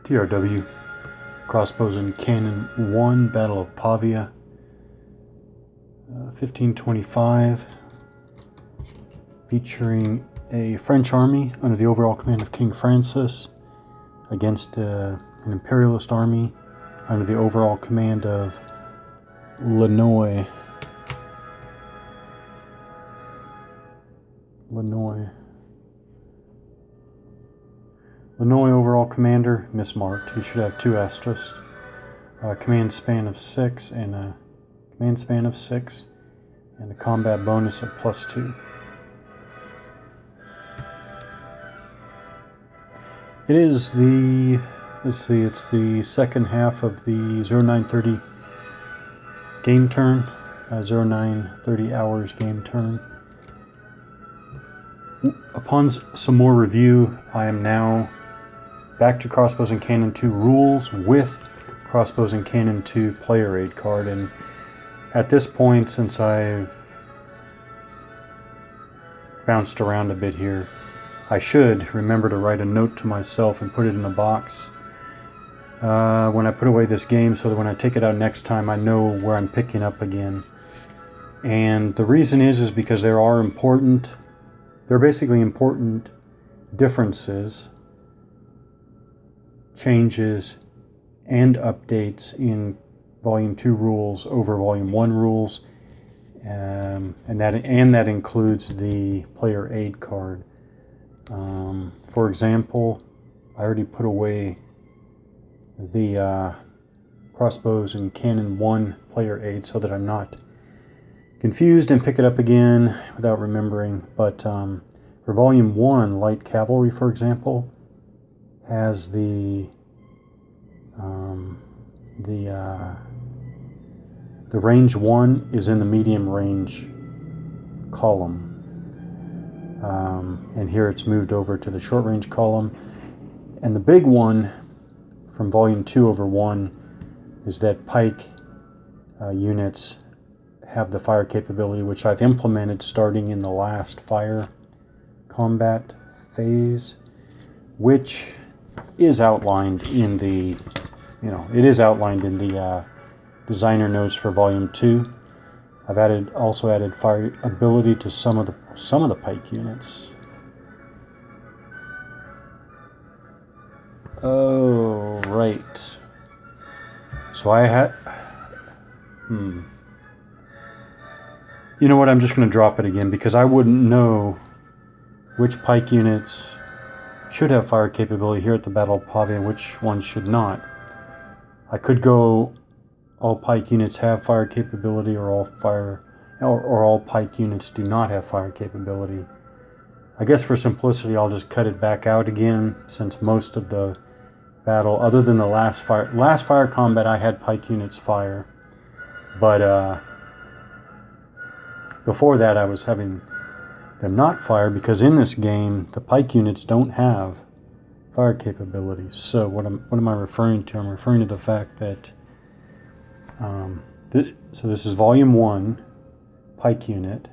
TRW, Crossbows and Cannon 1, Battle of Pavia, 1525, featuring a French army under the overall command of King Francis against an Imperialist army under the overall command of Illinois overall commander, mismarked. He should have 2 asterisks. Command span of 6 and a combat bonus of +2. It is the, it's the second half of the 0930 game turn, 0930 hours game turn. Upon some more review, I am now back to Crossbows and Cannon 2 rules with Crossbows and Cannon 2 player aid card, and at this point, since I've bounced around a bit here, I should remember to write a note to myself and put it in a box when I put away this game, so that when I take it out next time I know where I'm picking up again. And the reason is because there are basically important differences, changes, and updates in Volume 2 rules over Volume 1 rules, and that includes the player aid card. For example, I already put away the Crossbows and Cannon 1 player aid so that I'm not confused and pick it up again without remembering. But for Volume 1, Light Cavalry, for example, has the range 1 is in the medium range column, and here it's moved over to the short range column. And the big one from Volume 2 over 1 is that pike units have the fire capability, which I've implemented starting in the last fire combat phase, which is outlined in the designer notes for Volume 2. I've also added fire ability to some of the pike units. Oh, right. So I had you know what, I'm just going to drop it again because I wouldn't know which pike units should have fire capability here at the Battle of Pavia and which ones should not. I could go all pike units have fire capability, or all pike units do not have fire capability. I guess for simplicity I'll just cut it back out again, since most of the battle, other than the last fire combat, I had pike units fire, but before that I was having them not fire, because in this game the pike units don't have fire capabilities. So what am I referring to? I'm referring to the fact that so this is Volume 1 pike unit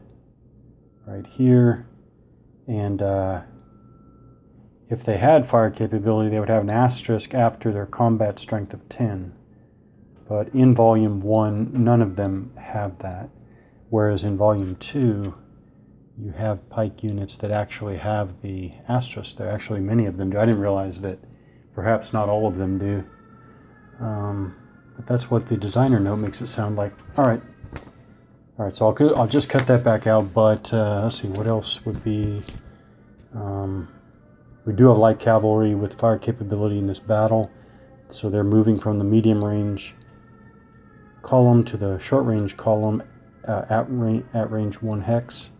right here, and if they had fire capability they would have an asterisk after their combat strength of 10, but in Volume 1 none of them have that, whereas in Volume 2 you have pike units that actually have the asterisk there. Actually, many of them do. I didn't realize that perhaps not all of them do. But that's what the designer note makes it sound like. Alright, so I'll just cut that back out, but let's see, what else would be... we do have light cavalry with fire capability in this battle, so they're moving from the medium range column to the short range column at range 1 hex.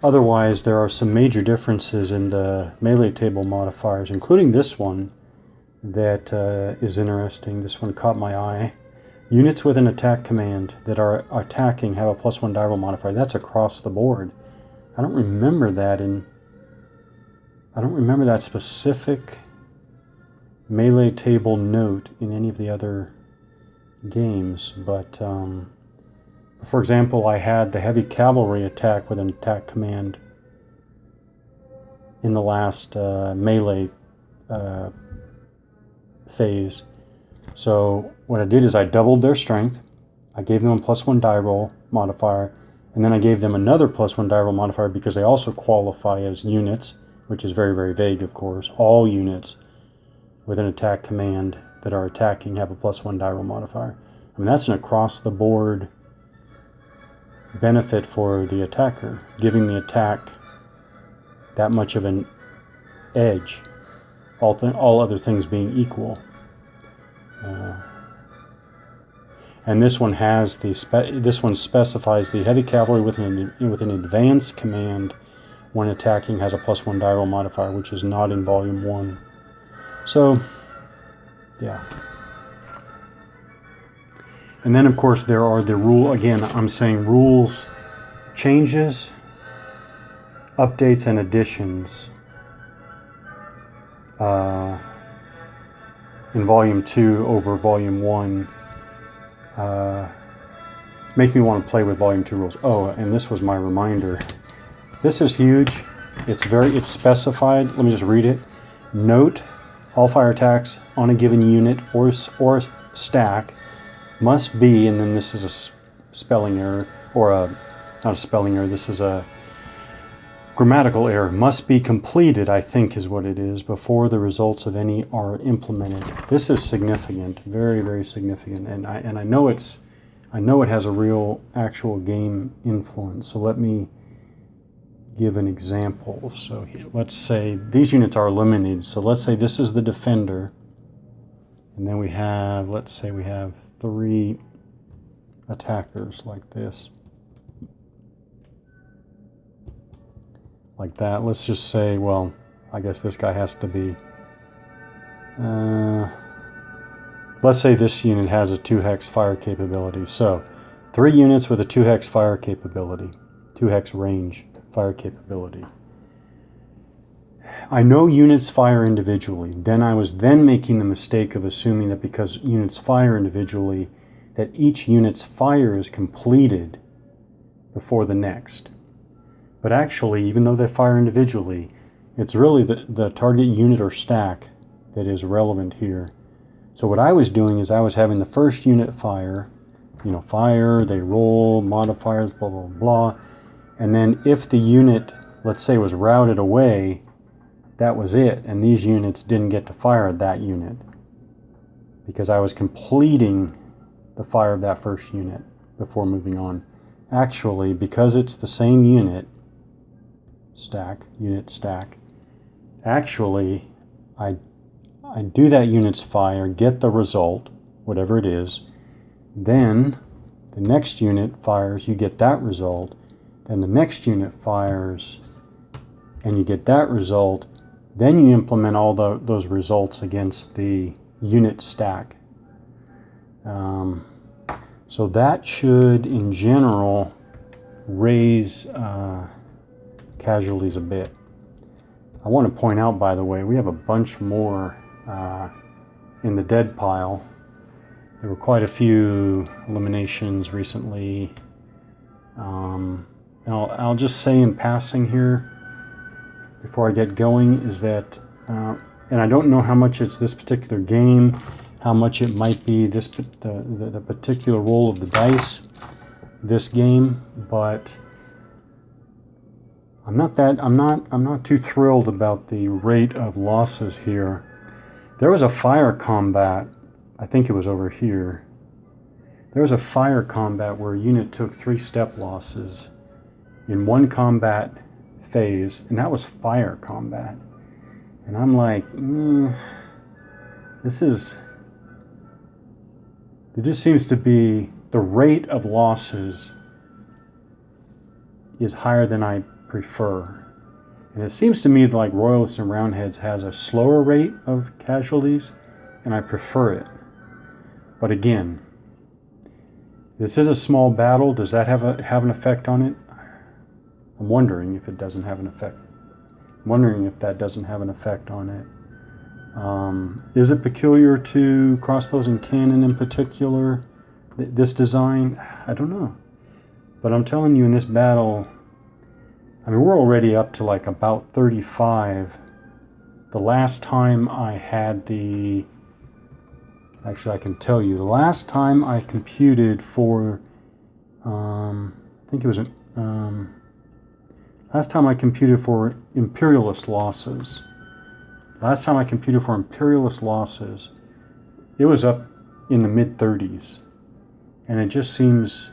Otherwise, there are some major differences in the melee table modifiers, including this one that is interesting. This one caught my eye. Units with an attack command that are attacking have a +1 die roll modifier. That's across the board. I don't remember that specific melee table note in any of the other games, but for example, I had the heavy cavalry attack with an attack command in the last melee phase. So what I did is I doubled their strength. I gave them a +1 die roll modifier, and then I gave them another +1 die roll modifier because they also qualify as units, which is very, very vague, of course. All units with an attack command that are attacking have a +1 die roll modifier. I mean, that's an across-the-board benefit for the attacker, giving the attack that much of an edge, all other things being equal. And this one has this one specifies the heavy cavalry with an advanced command when attacking has a +1 die roll modifier, which is not in Volume 1. So, yeah. And then, of course, there are the again, I'm saying rules changes, updates, and additions in Volume 2 over Volume 1 make me want to play with Volume 2 rules. Oh, and this was my reminder. This is huge. It's specified. Let me just read it. Note, all fire attacks on a given unit or stack must be, and then this is a spelling error, or not a spelling error, this is a grammatical error, must be completed, I think is what it is, before the results of any are implemented. This is significant, very, very significant, and I know it has a real actual game influence. So let me give an example. So let's say these units are eliminated. So let's say this is the defender, and then we have, let's say we have 3 attackers like this. Like that. Let's just say, well, I guess this guy has to be, let's say this unit has a 2-hex fire capability. So 3 units with a 2-hex fire capability, 2-hex range fire capability. I know units fire individually. Then I was making the mistake of assuming that because units fire individually, that each unit's fire is completed before the next. But actually, even though they fire individually, it's really the target unit or stack that is relevant here. So what I was doing is I was having the first unit fire, fire, they roll, modifiers, blah, blah, blah. And then if the unit, let's say, was routed away, that was it. And these units didn't get to fire that unit because I was completing the fire of that first unit before moving on. Actually, because it's the same unit stack, actually, I do that unit's fire, get the result, whatever it is, then the next unit fires, you get that result, then the next unit fires, and you get that result, then you implement all those results against the unit stack. So that should, in general, raise casualties a bit. I want to point out, by the way, we have a bunch more in the dead pile. There were quite a few eliminations recently. I'll just say in passing here, before I get going, is that, and I don't know how much it's this particular game, how much it might be the particular roll of the dice this game, but I'm not too thrilled about the rate of losses here. There was a fire combat, I think it was over here. There was a fire combat where a unit took 3 step losses in one combat phase, and that was fire combat. And I'm like, it just seems to be the rate of losses is higher than I prefer. And it seems to me like Royalists and Roundheads has a slower rate of casualties, and I prefer it. But again, this is a small battle. Does that have an effect on it? I'm wondering if it doesn't have an effect. I'm wondering if that doesn't have an effect on it. Is it peculiar to crossbows and cannon in particular, this design? I don't know. But I'm telling you, in this battle, I mean, we're already up to like about 35. The last time I had the... Actually, I can tell you. The last time I computed for... I think it was... last time I computed for Imperialist losses. Last time I computed for Imperialist losses, it was up in the mid-30s. And it just seems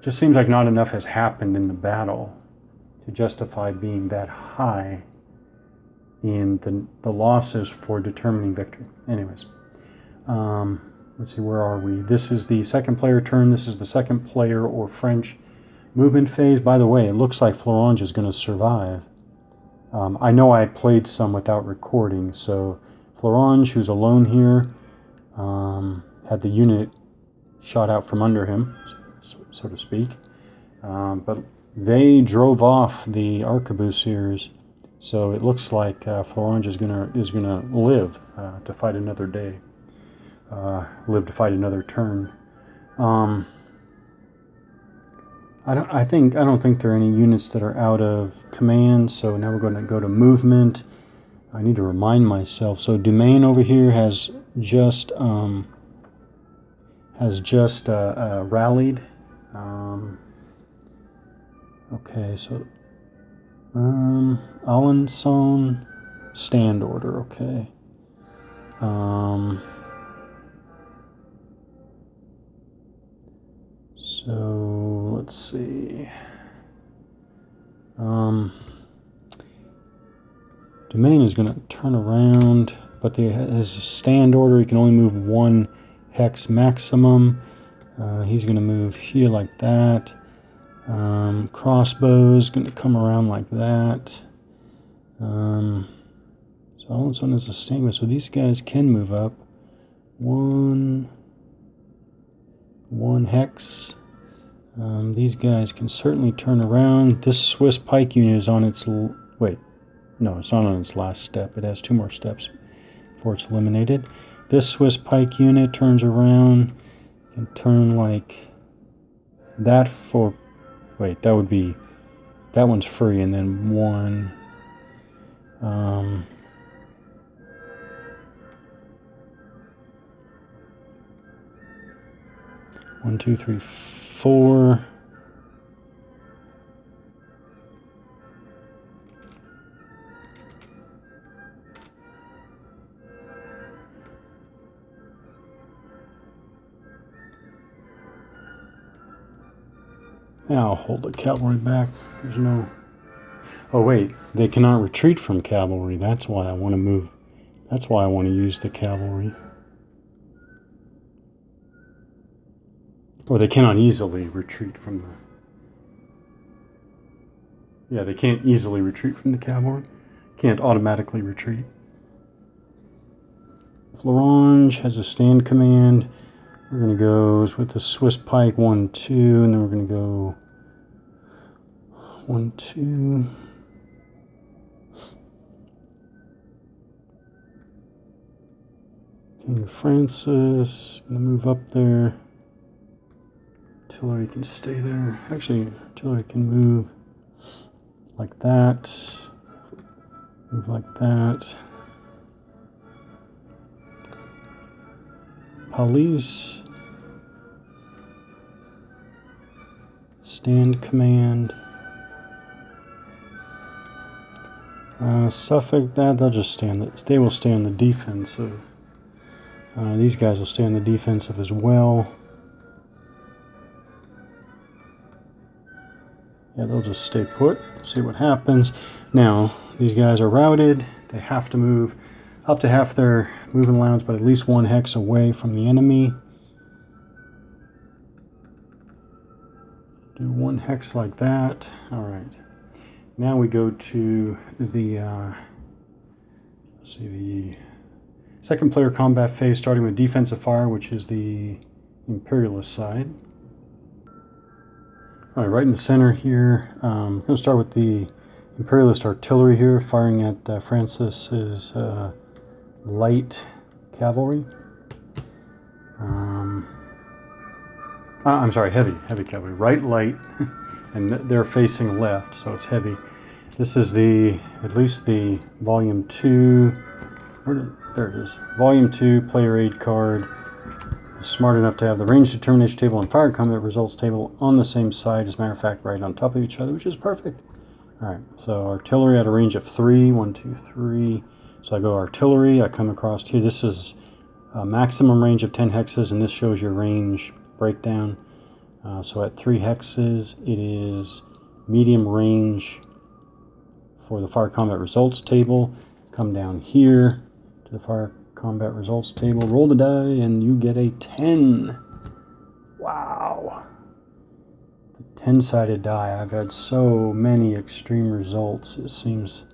like not enough has happened in the battle to justify being that high in the losses for determining victory. Anyways, let's see, where are we? This is the second player turn. This is the second player or French movement phase. By the way, it looks like Florange is going to survive. I know I played some without recording, so Florange, who's alone here, had the unit shot out from under him, so to speak. But they drove off the arquebusiers, so it looks like Florange is gonna live to fight another day, live to fight another turn. I don't think there are any units that are out of command. So now we're going to go to movement. I need to remind myself. So Domain over here has just rallied. Okay, so Alençon stand order. Okay. So let's see. Domain is going to turn around, but has a stand order. He can only move 1 hex maximum. He's going to move here like that. Crossbow is going to come around like that. So Alençon is a statement. So these guys can move up. 1 hex. These guys can certainly turn around. This Swiss pike unit is on its... Wait. No, it's not on its last step. It has 2 more steps before it's eliminated. This Swiss pike unit turns around. Can turn like that for... Wait, that would be... That one's free, and then 1... 1, 2, 3, 4. Now I'll hold the cavalry back. There's no... Oh wait, they cannot retreat from cavalry. That's why I want to move. That's why I want to use the cavalry. Or they cannot easily retreat from the... Yeah, they can't easily retreat from the cavalry. Can't automatically retreat. Florange has a stand command. We're going to go with the Swiss pike 1, 2, and then we're going to go 1, 2. King Francis, going to move up there. Artillery can stay there. Actually, artillery can move like that. Move like that. Police. Stand command. Suffolk, they'll just stand. They will stay on the defensive. These guys will stay on the defensive as well. Yeah, they'll just stay put, see what happens. Now, these guys are routed. They have to move up to half their moving allowance, but at least 1 hex away from the enemy. Do 1 hex like that. All right. Now we go to the the second player combat phase, starting with defensive fire, which is the Imperialist side. All right, right in the center here, I'm going to start with the Imperialist artillery here, firing at Francis's light cavalry. I'm sorry, heavy cavalry. Right light, and they're facing left, so it's heavy. This is at least the Volume 2. There it is. Volume 2 player aid card. Smart enough to have the range determination table and fire combat results table on the same side. As a matter of fact, right on top of each other, which is perfect. All right, so artillery at a range of 3. 1, 2, 3. So I go artillery. I come across here. This is a maximum range of 10 hexes, and this shows your range breakdown. So at 3 hexes, it is medium range for the fire combat results table. Come down here to the fire combat results table, roll the die, and you get a 10. Wow. The 10-sided die. I've had so many extreme results. It seems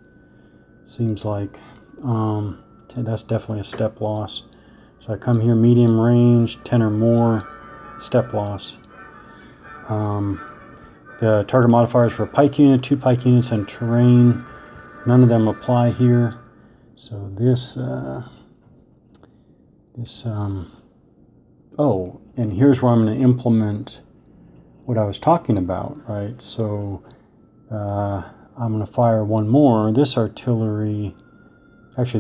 like that's definitely a step loss. So I come here, medium range, 10 or more, step loss. The target modifiers for a pike unit, 2 pike units, and terrain. None of them apply here. So oh, and here's where I'm going to implement what I was talking about, right? So I'm going to fire one more. This artillery is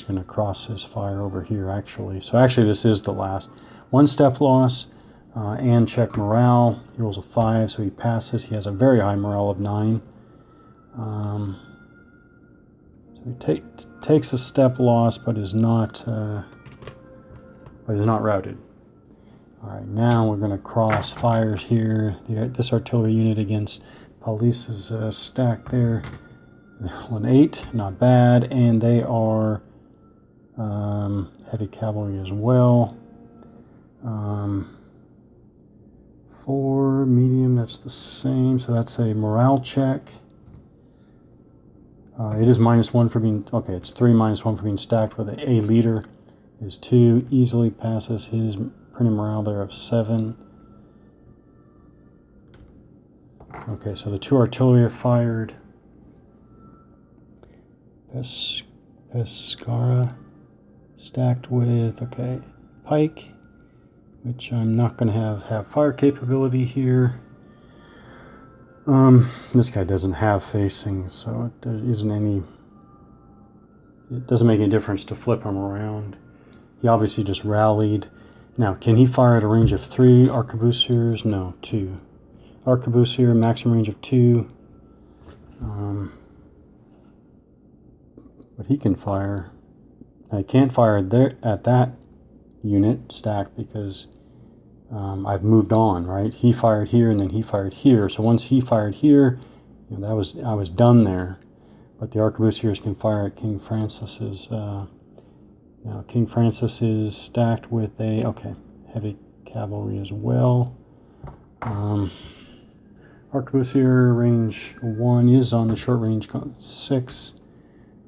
going to cross his fire over here, actually. So actually, this is the last. 1 step loss, and check morale. He rolls a 5, so he passes. He has a very high morale of 9. So he takes a step loss, but is not routed. All right, now we're going to cross fires here. This artillery unit against police is stacked there. 1-8, not bad, and they are heavy cavalry as well. 4 medium, that's the same, so that's a morale check. It is -1 for being, okay, it's 3 -1 for being stacked with a leader. Is 2, easily passes his printed morale there of 7. Okay, so the 2 artillery are fired. Pescara stacked with, okay, pike, which I'm not going to have fire capability here. This guy doesn't have facing, so it doesn't make any difference to flip him around. He obviously just rallied. Now, can he fire at a range of 3 arquebusiers? No, 2. Arquebusier, maximum range of 2. But he can fire. I can't fire there at that unit stacked because I've moved on, right? He fired here and then he fired here. So once he fired here, I was done there. But the arquebusiers can fire at King Francis's. Now King Francis is stacked with heavy cavalry as well. Arquebusier range 1 is on the short range 6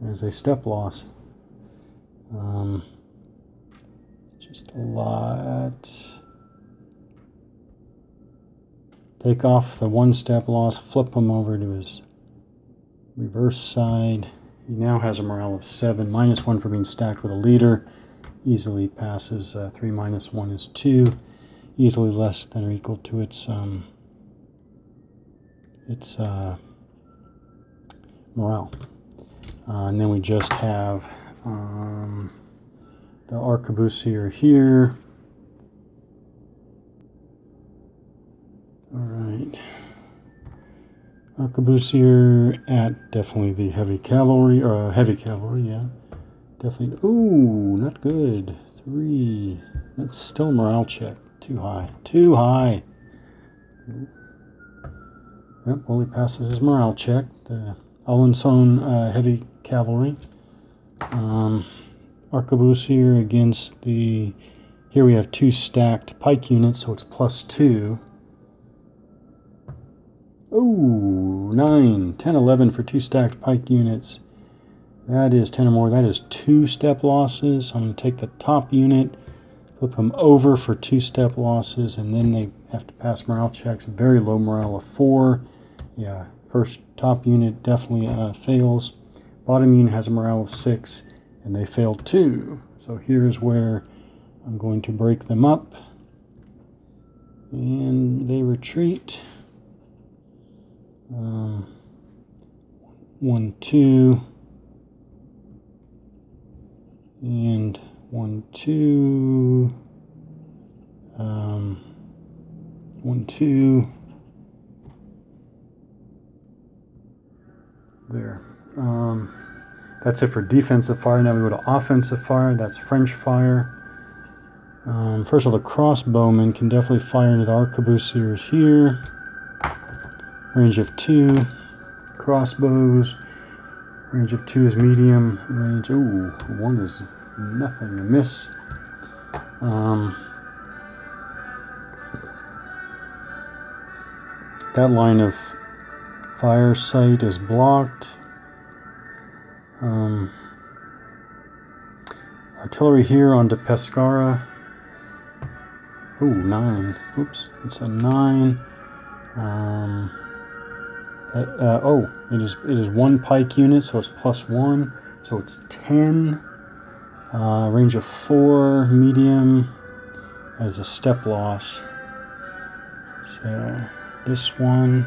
as a step loss. Just a lot. Take off the 1 step loss, flip him over to his reverse side. He now has a morale of 7, -1 for being stacked with a leader. Easily passes. 3 -1 is 2. Easily less than or equal to its morale. And then we just have the arquebusier here. All right. Arquebusier at definitely the heavy cavalry, yeah. Definitely. Ooh, not good. 3. That's still a morale check. Too high. Too high. Yep, only passes his morale check. The Alençon heavy cavalry. Arquebusier against the. Here we have 2 stacked pike units, so it's +2. Ooh, 9, 10, 11 for 2 stacked pike units. That is 10 or more. That is 2 step losses. So I'm going to take the top unit, flip them over for 2 step losses, and then they have to pass morale checks. Very low morale of 4. Yeah, first top unit definitely fails. Bottom unit has a morale of 6, and they failed 2. So here's where I'm going to break them up. And they retreat. 1, 2. And 1, 2. 1, 2. There. That's it for defensive fire. Now we go to offensive fire. That's French fire. First of all, the crossbowmen can definitely fire into the arquebusiers here. Range of 2. Crossbows. Range of 2 is medium. Range, ooh, 1 is nothing, a miss. That line of fire sight is blocked. Artillery here onto Pescara. Ooh, 9. Oops, it's a 9. It is 1 pike unit, so it's +1, so it's 10. Range of 4, medium. That is a step loss. So this one,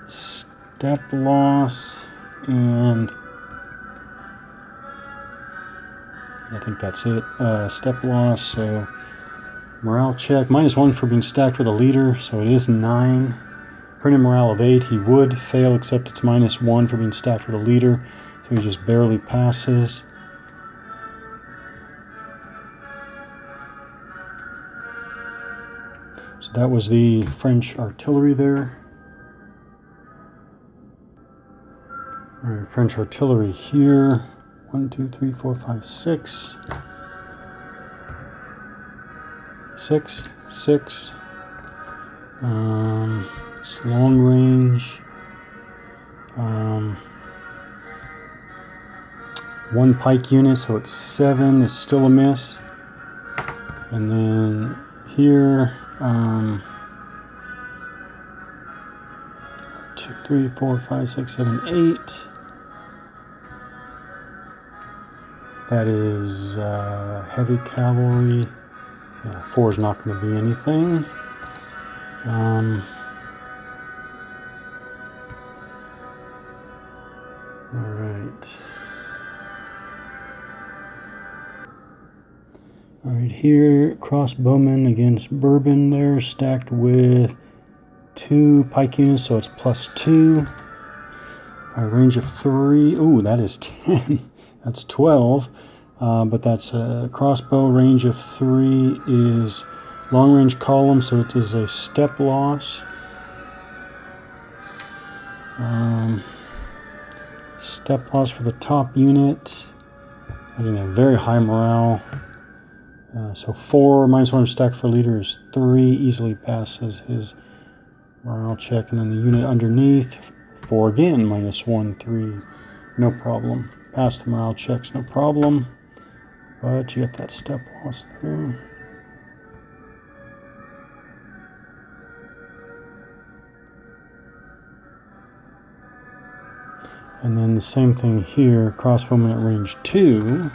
step loss, and I think that's it. Step loss, so morale check. -1 for being stacked with a leader, so it is 9. Printed morale of 8. He would fail, except it's -1 for being stacked with a leader, so he just barely passes. So that was the French artillery there. All right, French artillery here. 1, 2, 3, 4, 5, 6. 6. It's long range. 1 pike unit, so it's 7. It's still a miss. And then here, 2, 3, 4, 5, 6, 7, 8. That is heavy cavalry. 4 is not going to be anything. All right, here, crossbowmen against Bourbon there, stacked with 2 pike units, so it's +2. All right, range of 3. Ooh, that is 10. That's 12. But that's a crossbow. Range of 3 is long range column, so it is a step loss. Step loss for the top unit. Getting a very high morale. So 4 -1 stack for leader is 3. Easily passes his morale check, and then the unit underneath 4 again, -1, 3. No problem. Pass the morale checks, no problem. But you get that step loss there. And then the same thing here, crossbowman at range 2.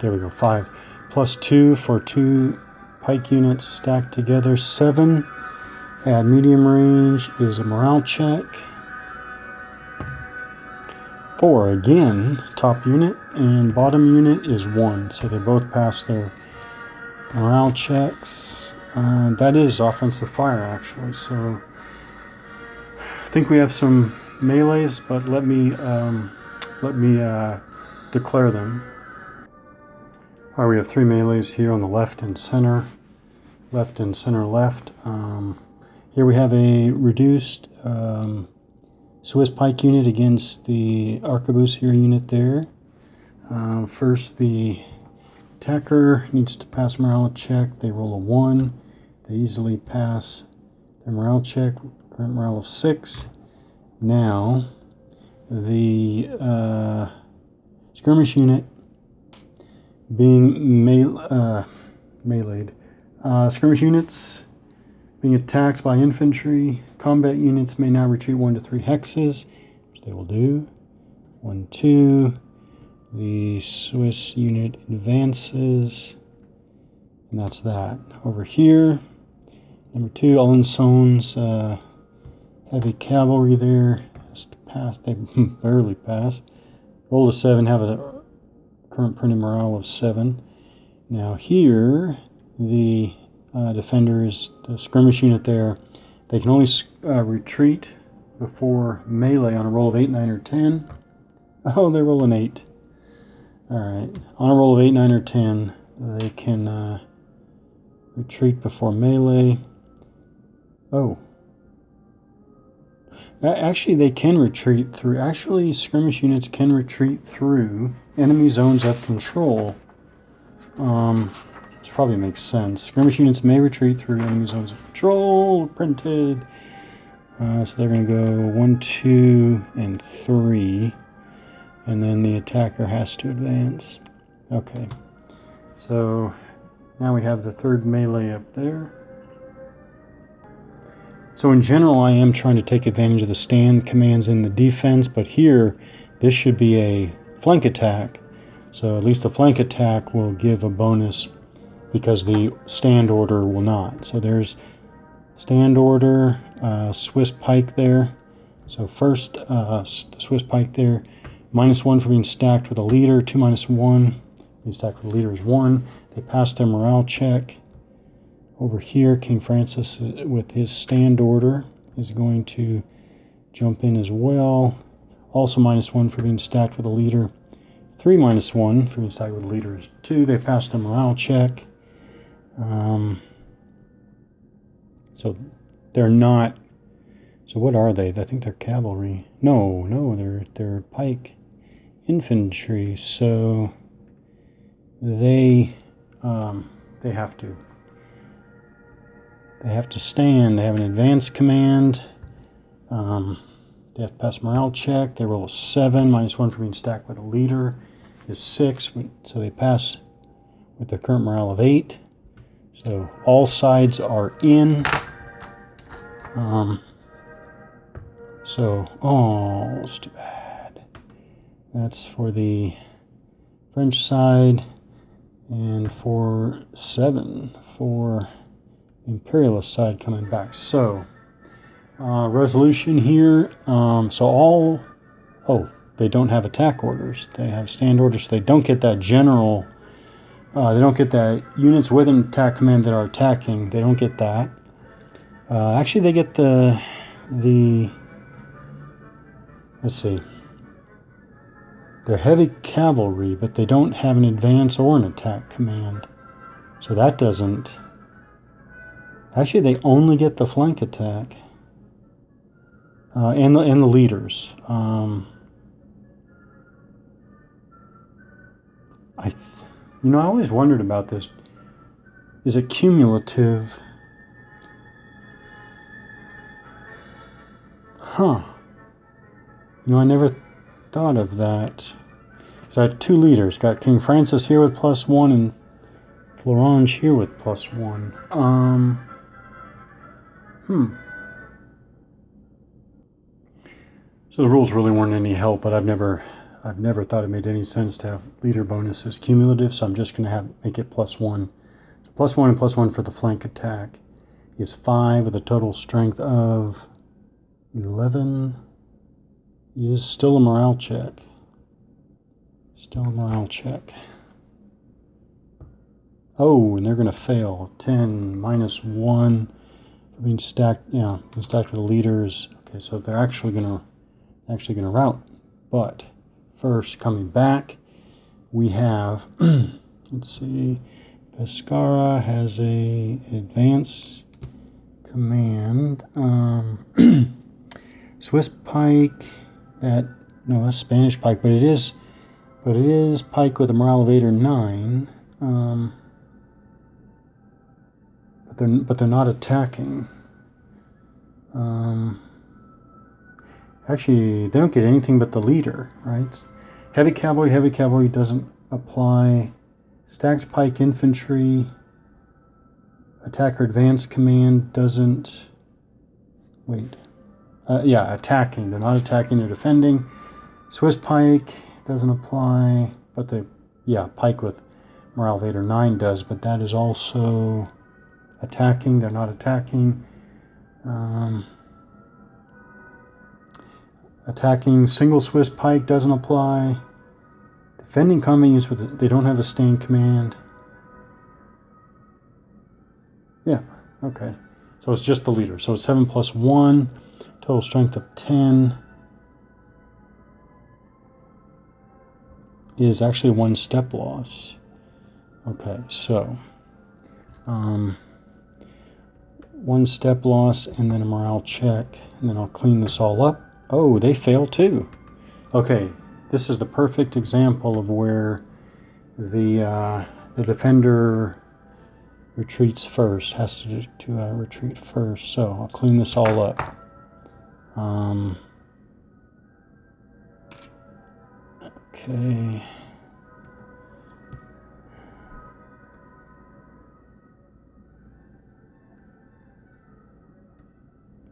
There we go, 5. +2 for 2 pike units stacked together. 7 at medium range is a morale check. 4 again, top unit, and bottom unit is 1. So they both pass their morale checks. That is offensive fire, actually. So I think we have some melees, but let me declare them. All right, we have 3 melees here on the left and center. Left and center left. Here we have a reduced Swiss pike unit against the arquebusier unit there. First, the attacker needs to pass morale check. They roll a 1. They easily pass their morale check. Current morale of 6. Now, the skirmish unit being meleeed. Skirmish units being attacked by infantry. Combat units may now retreat 1 to 3 hexes, which they will do. 1, 2. The Swiss unit advances. And that's that. Over here, number 2, Alençon's heavy cavalry there has to pass. They barely pass. Roll a 7, have a current printed morale of 7. Now here, the defenders, the skirmish unit there, they can only retreat before melee on a roll of 8, 9, or 10. Oh, they roll an 8. Alright, on a roll of 8, 9, or 10, they can retreat before melee. Oh. Actually, they can retreat through. Actually, skirmish units can retreat through enemy zones of control. Which probably makes sense. Skirmish units may retreat through enemy zones of control. Printed. So they're going to go 1, 2, and 3. And then the attacker has to advance. Okay. So now we have the 3rd melee up there. So in general, I am trying to take advantage of the stand commands in the defense, but here, this should be a flank attack. So at least the flank attack will give a bonus because the stand order will not. So there's stand order, Swiss pike there. So first, the Swiss pike there, -1 for being stacked with a leader, 2 -1. Being stacked with a leader is 1. They pass their morale check. Over here, King Francis, with his stand order, is going to jump in as well. Also -1 for being stacked with a leader. 3 -1 for being stacked with a leader is 2. They pass their morale check. So they're not. So what are they? I think they're cavalry. No, they're pike infantry. So they have to. They have to stand. They have an advance command. They have to pass morale check. They roll a 7. -1 for being stacked with a leader is 6. So they pass with their current morale of 8. So all sides are in. Oh, it's too bad. That's for the French side. And for 7 for Imperialist side coming back. So resolution here. They don't have attack orders. They have stand orders. So they don't get that general. They don't get that units with an attack command that are attacking. They don't get that. Actually, they get the. Let's see. They're heavy cavalry, but they don't have an advance or an attack command. So that doesn't. Actually, they only get the flank attack and the leaders. I always wondered about this. Is it cumulative? Huh. I never thought of that. So I had 2 leaders. Got King Francis here with +1 and Florange here with +1. So the rules really weren't any help, but I've never thought it made any sense to have leader bonuses cumulative, so I'm just going to make it +1. So +1 and +1 for the flank attack is 5 with a total strength of 11. Is still a morale check. Still a morale check. Oh, and they're going to fail. 10 -1 for being stacked. Yeah, being stacked with the leaders. Okay, so they're actually going to rout. But first, coming back, we have. Let's see. Pescara has a advance command. Swiss pike. That's Spanish pike, but it is pike with a morale of 8 or 9. But they're not attacking. Actually, they don't get anything but the leader, right? Heavy cavalry doesn't apply. Stacked pike infantry, attack or advance command doesn't. Wait. Attacking. They're not attacking, they're defending. Swiss pike doesn't apply, but pike with morale of 8 or 9 does, but that is also attacking. They're not attacking. Attacking single Swiss pike doesn't apply. Defending combat units they don't have a staying command. Yeah, okay. So it's just the leader. So it's 7 plus 1, total strength of 10. Is actually 1 step loss. Okay, so 1 step loss and then a morale check, and then I'll clean this all up. Oh, they fail too. Okay, this is the perfect example of where the defender retreats first, has to retreat first. So I'll clean this all up. Okay.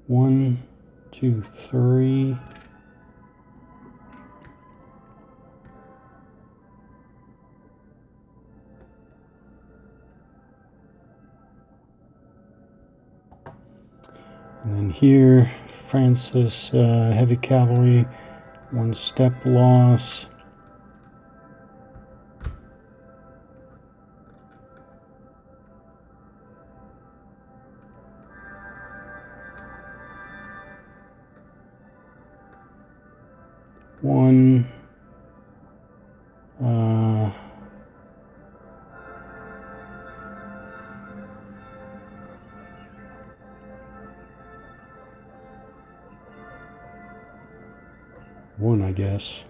One, two, three. And then here, Francis, heavy cavalry, 1 step loss. One, one, I guess.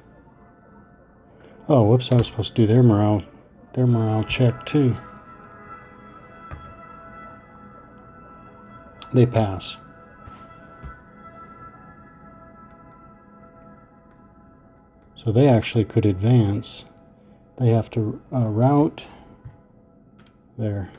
Oh, whoops! I was supposed to do their morale check too. They pass. So they actually could advance. They have to route there.